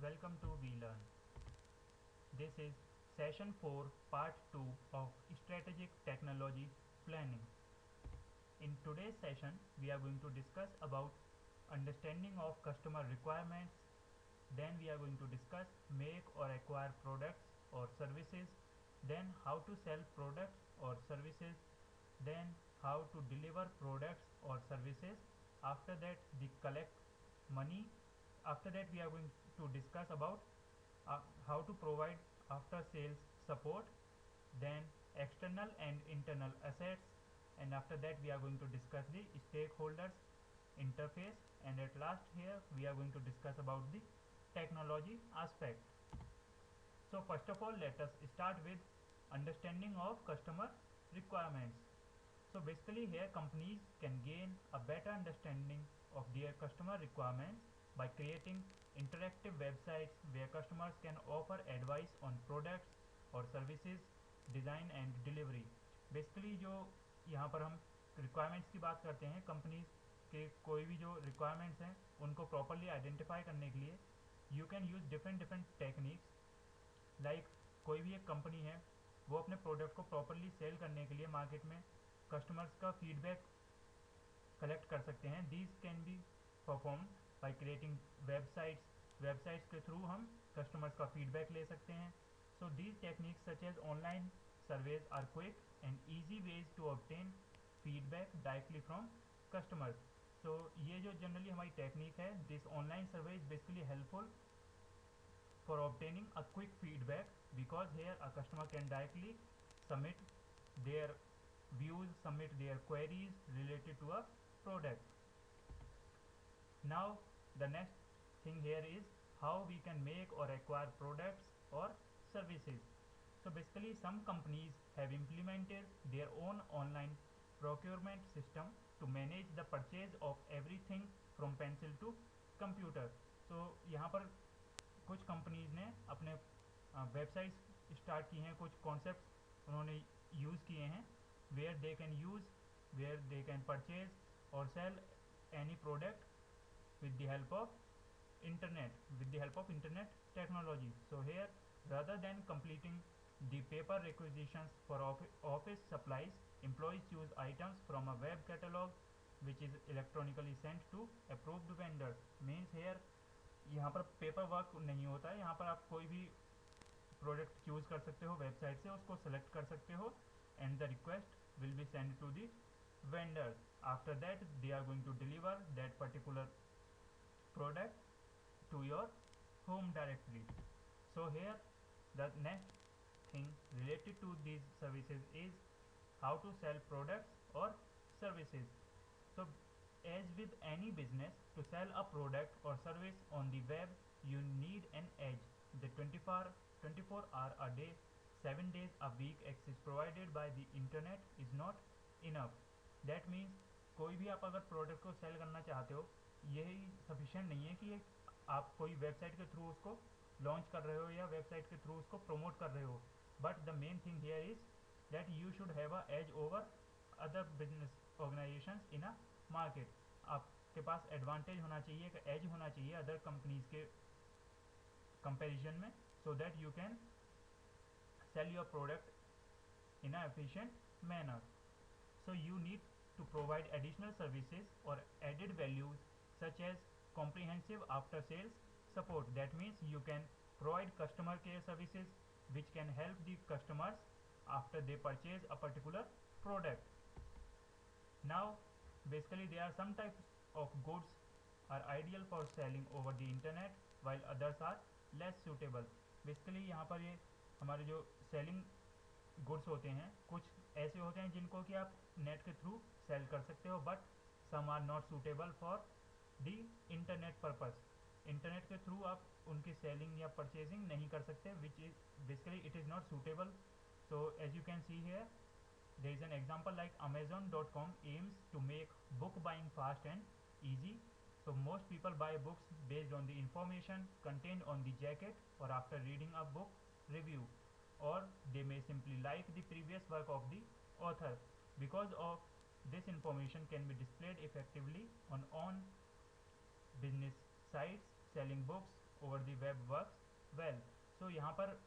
Welcome to VLearn. This is session 4 part 2 of strategic technology planning. In today's session we are going to discuss about understanding of customer requirements, then we are going to discuss make or acquire products or services, then how to sell products or services, then how to deliver products or services, after that the collect money, after that we are going to discuss about how to provide after sales support, then external and internal assets, and after that we are going to discuss the stakeholders interface, and at last here we are going to discuss about the technology aspect. So first of all, let us start with understanding of customer requirements. So basically here companies can gain a better understanding of their customer requirements by creating interactive websites where customers can offer advice on products or services, design and delivery. Basically जो यहाँ पर हम requirements की बात करते हैं, companies के कोई भी जो requirements हैं उनको properly identify करने के लिए you can use different techniques. Like कोई भी एक कंपनी है वो अपने प्रोडक्ट को प्रॉपरली सेल करने के लिए मार्केट में कस्टमर्स का फीडबैक कलेक्ट कर सकते हैं. These can be perform by creating websites के थ्रू हम कस्टमर्स का फीडबैक ले सकते हैं. So these techniques such as online surveys are quick and easy ways to obtain feedback directly from customers. So ये जो जनरली हमारी टेक्निक है, this online survey is basically helpful for obtaining a quick feedback, because here a customer can directly submit their views, submit their queries related to a product. Now the next thing here is how we can make or acquire products or services. So basically some companies have implemented their own online procurement system to manage the purchase of everything from pencil to computer. So यहाँ पर कुछ companies ने अपने websites start की हैं, कुछ concepts उन्होंने use किए हैं वेयर दे कैन परचेज और sell any product with the help of internet technology. So here, rather than completing the paper requisitions for office supplies, employees choose items from a web catalog which is electronically sent to approved vendors. Means here यहाँ पर paper work नहीं होता है, यहाँ पर आप कोई भी प्रोडक्ट चूज कर सकते हो वेबसाइट से, उसको सेलेक्ट कर सकते हो and the request will be send to the vendors. After that they are going to deliver that particular product to your home directly. So here the next thing related to these services is how to sell products or services. So as with any business, to sell a product or service on the web you need an edge. The 24 hour a day 7 days a week access provided by the internet is not enough. That means कोई भी आप अगर product को cell करना चाहते हो, यही sufficient नहीं है कि आप कोई वेबसाइट के थ्रू उसको लॉन्च कर रहे हो या वेबसाइट के थ्रू उसको प्रमोट कर रहे हो. But the main thing here is that you should have a edge over other business organisations in a market. आपके पास एडवांटेज होना चाहिए, एक एज होना चाहिए अदर कंपनीज के कंपैरिजन में, so that you can sell your product in a efficient manner. So you need to provide additional services or added values such as comprehensive after sales support. That means you can provide customer care services which can help the customers after they purchase a particular product. Now basically there are some types of goods are ideal for selling over the internet while others are less suitable. Basically यहाँ पर ये हमारे जो selling goods होते हैं, कुछ ऐसे होते हैं जिनको कि आप नेट के थ्रू सेल कर सकते हो, but some are not suitable for the internet purpose. Internet के थ्रू आप उनकी सेलिंग या परचेजिंग नहीं कर सकते, which is basically it is not suitable. So as you can see here there is an example like amazon.com aims to make book buying fast and easy. So most people buy books based on the information contained on the jacket or after reading a book review, or they may simply like the previous work of the author. Because of this information can be displayed effectively on business sites selling books over the web works well. So यहाँ पर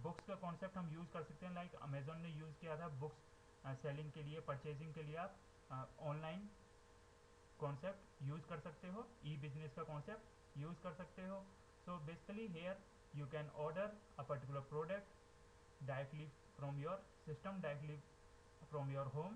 books का concept हम use कर सकते हैं, like Amazon ने use किया था बुक्स सेलिंग के लिए, परचेजिंग के लिए आप ऑनलाइन कॉन्सेप्ट यूज़ कर सकते हो, ई बिजनेस का कॉन्सेप्ट यूज़ कर सकते हो. So basically here you can order a particular product directly from your system, directly from your home,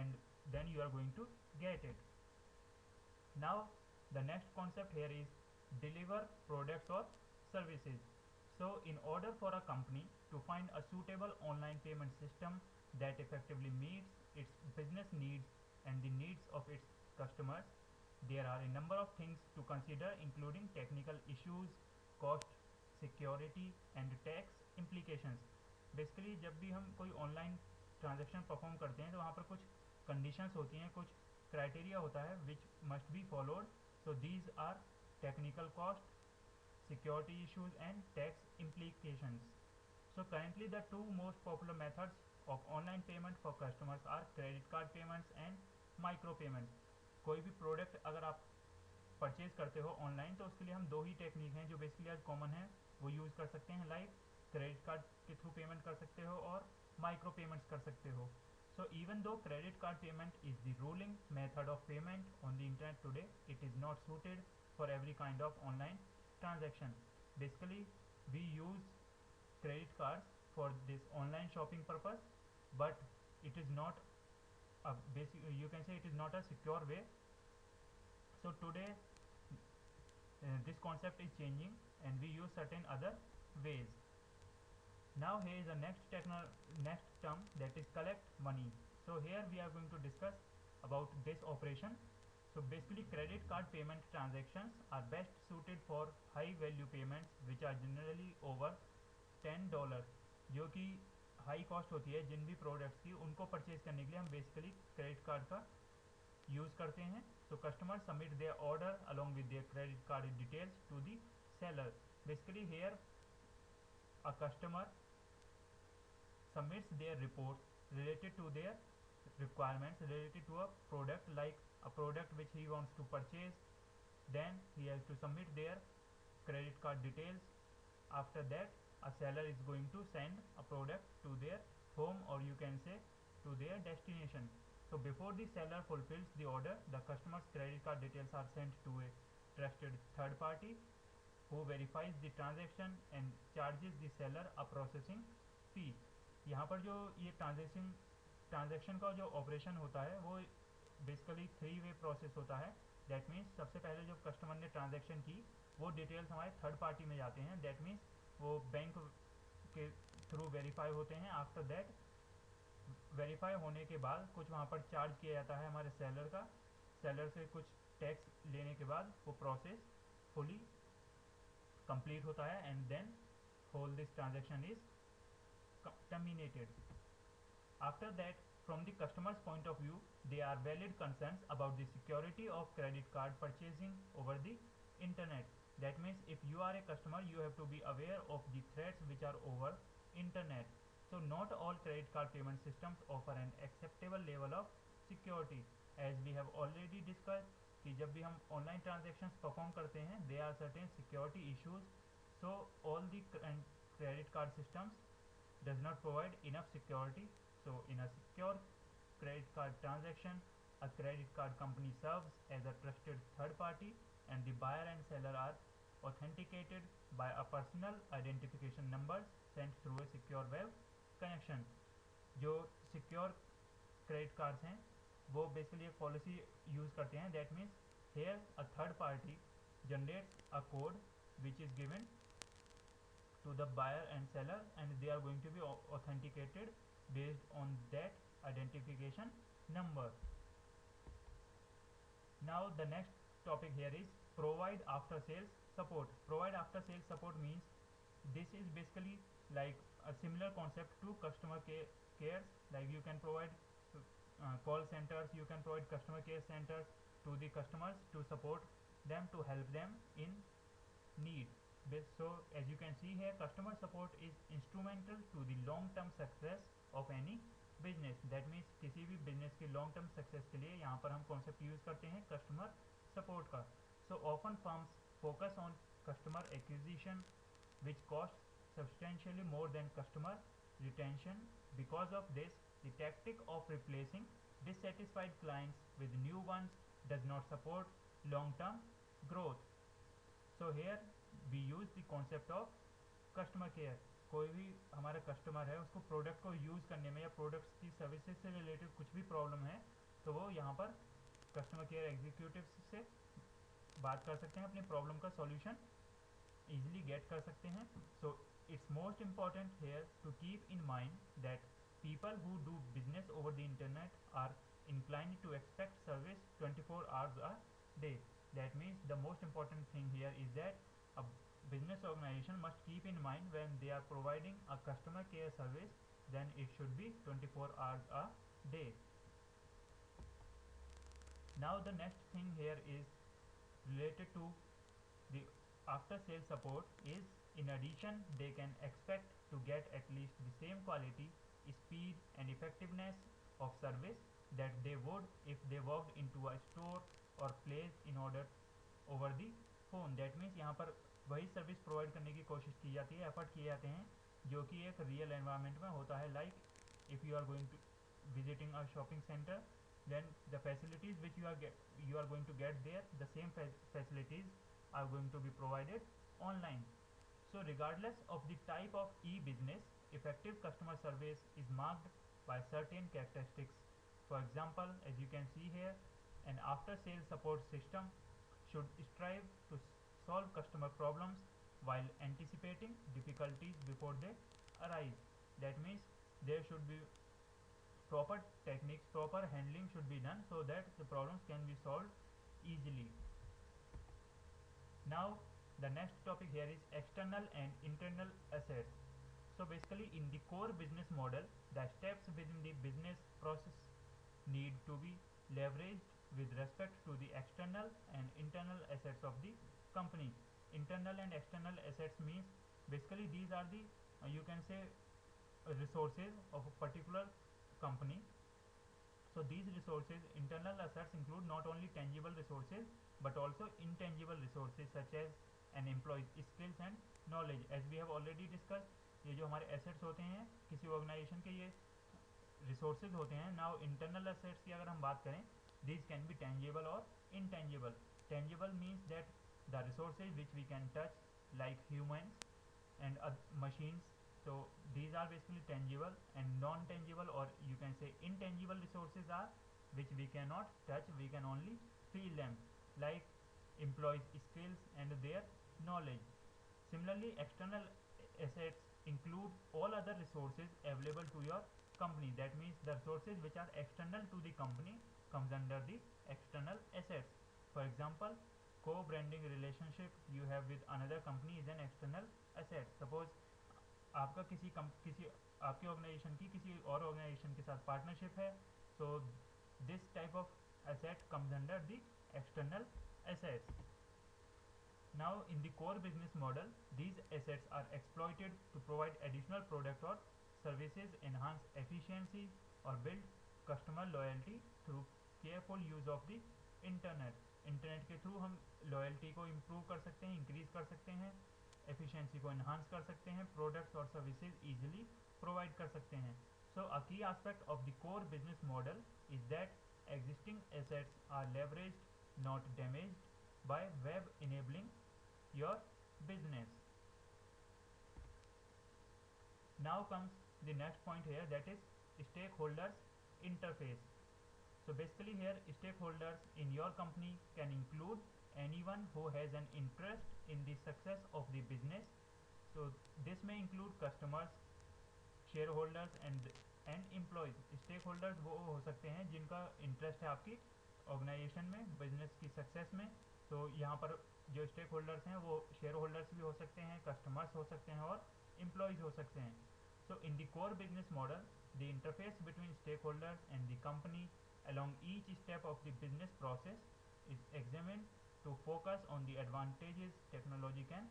and then you are going to get it. Now the next concept here is deliver products or services. So in order for a company to find a suitable online payment system that effectively meets its business needs and the needs of its customers, there are a number of things to consider, including technical issues, cost, security and tax implications. Basically जब भी हम कोई online transaction perform करते हैं तो वहाँ पर कुछ कंडीशंस होती हैं, कुछ क्राइटेरिया होता है which must be followed. So these are technical cost, security issues and tax implications. So currently the two most popular methods of online payment for customers are credit card payments and micro payments. कोई भी product अगर आप purchase करते हो online तो उसके लिए हम दो ही टेक्निक हैं जो बेसिकली आज कॉमन है वो यूज़ कर सकते हैं, लाइक क्रेडिट कार्ड के थ्रू पेमेंट कर सकते हो और माइक्रो पेमेंट्स कर सकते हो. So even though credit card payment is the ruling method of payment on the internet today, it is not suited for every kind of online transaction. Basically we use credit cards for this online shopping purpose, but it is not a basic, you can say it is not a secure way. So today this concept is changing and we use certain other ways. Now here is the next term, that is collect money. So here we are going to discuss about this operation. So basically credit card payment transactions are best suited for high value payments which are generally over $10, जो कि high cost होती है जिन भी products की, उनको purchase करने के लिए हम बेसिकली क्रेडिट कार्ड का यूज़ करते हैं. So customer submit their order along with their credit card details to the seller. Basically here a customer submits their reports related to their requirements related to a product, like a product which he wants to purchase. Then he has to submit their credit card details. After that a seller is going to send a product to their home, or you can say to their destination. So before the seller fulfills the order, the customer's credit card details are sent to a trusted third party who verifies the transaction and charges the seller a processing fee. यहाँ पर जो ये transaction का जो operation होता है वो basically 3 way process होता है. दैट मीन्स सबसे पहले जब कस्टमर ने ट्रांजेक्शन की वो डिटेल्स हमारे थर्ड पार्टी में जाते हैं. दैट मीन्स वो बैंक के थ्रू वेरीफाई होते हैं. आफ्टर दैट वेरीफाई होने के बाद कुछ वहाँ पर चार्ज किया जाता है हमारे सेलर का. सेलर से कुछ टैक्स लेने के बाद वो प्रोसेस फुली कंप्लीट होता है and then whole this transaction is terminated. After that, from the customer's point of view, there are valid concerns about the security of credit card purchasing over the internet. That means if you are a customer, you have to be aware of the threats which are over internet. So not all credit card payment systems offer an acceptable level of security. As we have already discussed कि जब भी हम online transactions perform करते हैं there are certain security issues. So all the credit card systems does not provide enough security. So in a secure credit card transaction, a credit card company serves as a trusted third party and the buyer and seller are authenticated by a personal identification numbers sent through a secure web connection. जो secure credit cards हैं वो basically एक policy use करते हैं. That means here a third party generates a code which is given to the buyer and seller and they are going to be authenticated based on that identification number. Now the next topic here is provide after sales support. Provide after sales support means this is basically like a similar concept to customer cares, like you can provide call centers, you can provide customer care centers to the customers to support them, to help them in need. So as you can see here, customer support is instrumental to the long term success of any business. That means किसी भी business की long term success के लिए यहाँ पर हम concept use करते हैं customer support का. So often firms focus on customer acquisition, which costs substantially more than customer retention. Because of this, the tactic of replacing dissatisfied clients with new ones does not support long-term growth. So here we use the concept of customer care. कोई भी हमारा customer है उसको product को use करने में या products की सर्विसेज से रिलेटेड कुछ भी प्रॉब्लम है तो वो यहाँ पर कस्टमर केयर एग्जीक्यूटिव से बात कर सकते हैं, अपनी प्रॉब्लम का सॉल्यूशन easily get कर सकते हैं. So it's most important here to keep in mind that people who do business over the internet are inclined to expect service 24 hours a day. That means the most important thing here is that a business organization must keep in mind when they are providing a customer care service, then it should be 24 hours a day. Now the next thing here is related to the after sales support is, in addition they can expect to get at least the same quality, speed and effectiveness of service that they would if they walked into a store or placed in order over the phone. That means यहाँ पर वही service provide करने की कोशिश की जाती है, effort किए जाते हैं जो कि एक रियल एनवायरनमेंट में होता है. Like if you are going to visiting a shopping center, then the facilities which you are going to get there, the same facilities are going to be provided online. So regardless of the type of e-business, effective customer service is marked by certain characteristics. For example, as you can see here, an after sales support system should strive to solve customer problems while anticipating difficulties before they arise. That means there should be proper techniques, proper handling should be done so that the problems can be solved easily. Now the next topic here is external and internal assets. So basically in the core business model, the steps within the business process need to be leveraged with respect to the external and internal assets of the company. Internal and external assets means basically these are the you can say resources of a particular company. So these resources, internal assets include not only tangible resources but also intangible resources such as an employee's skills and knowledge. As we have already discussed, ये जो हमारे assets होते हैं किसी organisation के, ये resources होते हैं. Now internal assets की अगर हम बात करें, these can be tangible or intangible. Tangible means that the resources which we can touch like humans and machines. So these are basically tangible, and non-tangible or you can say intangible resources are which we cannot touch, we can only feel them, like employees' skills and their knowledge. Similarly, external assets include all other resources available to your company. That means the resources which are external to the company comes under the external assets. For example, co-branding relationship you have with another company is an external asset. Suppose आपका किसी आपके organisation की किसी और organisation के साथ partnership है, so this type of asset comes under the external assets. Now in the core business model, these assets are exploited to provide additional product or services, enhance efficiency or build customer loyalty through careful use of the internet. Internet के through हम loyalty को improve कर सकते हैं, increase कर सकते हैं, efficiency को एनहांस कर सकते हैं, प्रोडक्ट्स और सर्विसेज इजीली प्रोवाइड कर सकते हैं. So a key aspect of the core business model is that existing assets are leveraged not damaged by web enabling your business. Now comes the next point here, that is stakeholders interface. So basically here stakeholders in your company can include anyone who has an interest in the success of the business. So this may include customers, shareholders and employees. Stakeholders वो हो सकते हैं जिनका interest है आपकी organisation में, business की success में. तो यहाँ पर जो स्टेक होल्डर्स हैं वो शेयर होल्डर्स भी हो सकते हैं, कस्टमर्स हो सकते हैं और एम्प्लॉयज़ हो सकते हैं. So in the core business model, the interface between stakeholders and the company along each step of the business process is examined to focus on the advantages technology can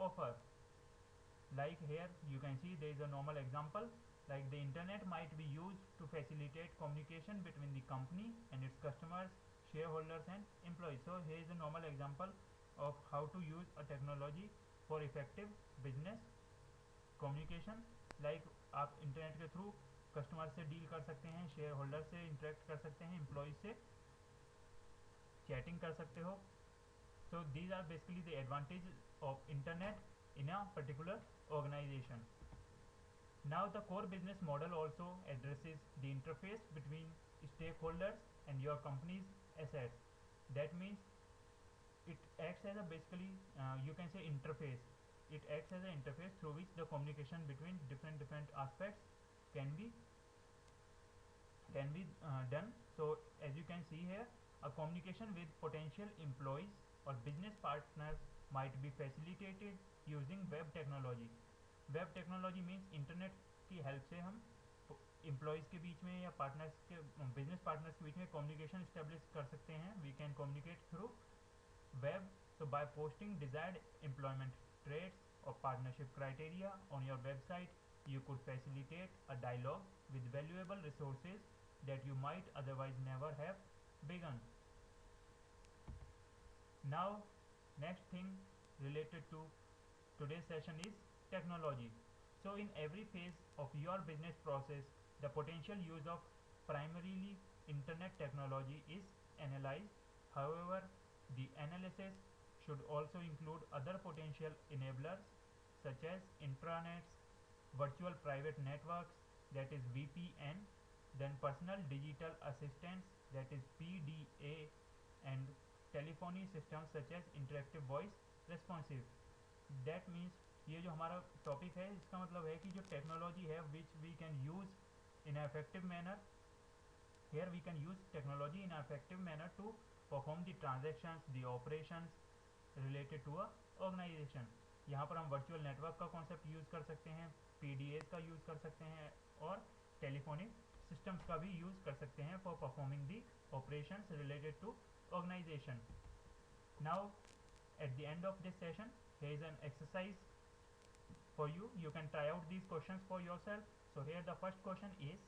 offer. Like here you can see there is a normal example, like the internet might be used to facilitate communication between the company and its customers, shareholders and employees. So here is a normal example, of how to use a technology for effective business communication. Like आप internet के through customer से deal कर सकते हैं, share holder से interact कर सकते हैं, एम्प्लॉय से चैटिंग कर सकते हो. So these are basically the advantages of internet in a particular organization. Now the core business model also addresses the interface between stakeholders and your company's assets. That means it acts as a basically you can say interface. It acts as an interface through which the communication between different aspects can be done. So as you can see here, a communication with potential employees or business partners might be facilitated using web technology. Web technology means internet की help से हम employees के बीच में या partners के business partners के बीच में communication establish कर सकते हैं. We can communicate through web. So by posting desired employment traits or partnership criteria on your website, you could facilitate a dialogue with valuable resources that you might otherwise never have begun. Now next thing related to today's session is technology. So in every phase of your business process, the potential use of primarily internet technology is analyzed. However, the analysis should also include other potential enablers such as intranets, virtual private networks, that is VPN, then personal digital assistants, that is PDA, and telephony systems such as interactive voice responsive. That means ये जो हमारा topic है इसका मतलब है कि जो technology है which we can use in effective manner. Here we can use technology in an effective manner to perform the transactions, the operations related to a organization. यहाँ पर हम वर्चुअल नेटवर्क का कॉन्सेप्ट यूज़ कर सकते हैं, PDAs का use कर सकते हैं और टेलीफोनिक सिस्टम्स का भी यूज़ कर सकते हैं for performing the operations related to organization. Now at the end of this session, here is an exercise for you. You can try out these questions for yourself. So here the first question is,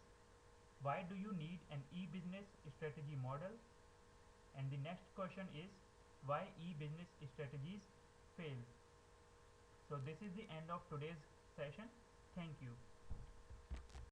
why do you need an e-business strategy model? And the next question is, why e-business strategies fail? So this is the end of today's session. Thank you.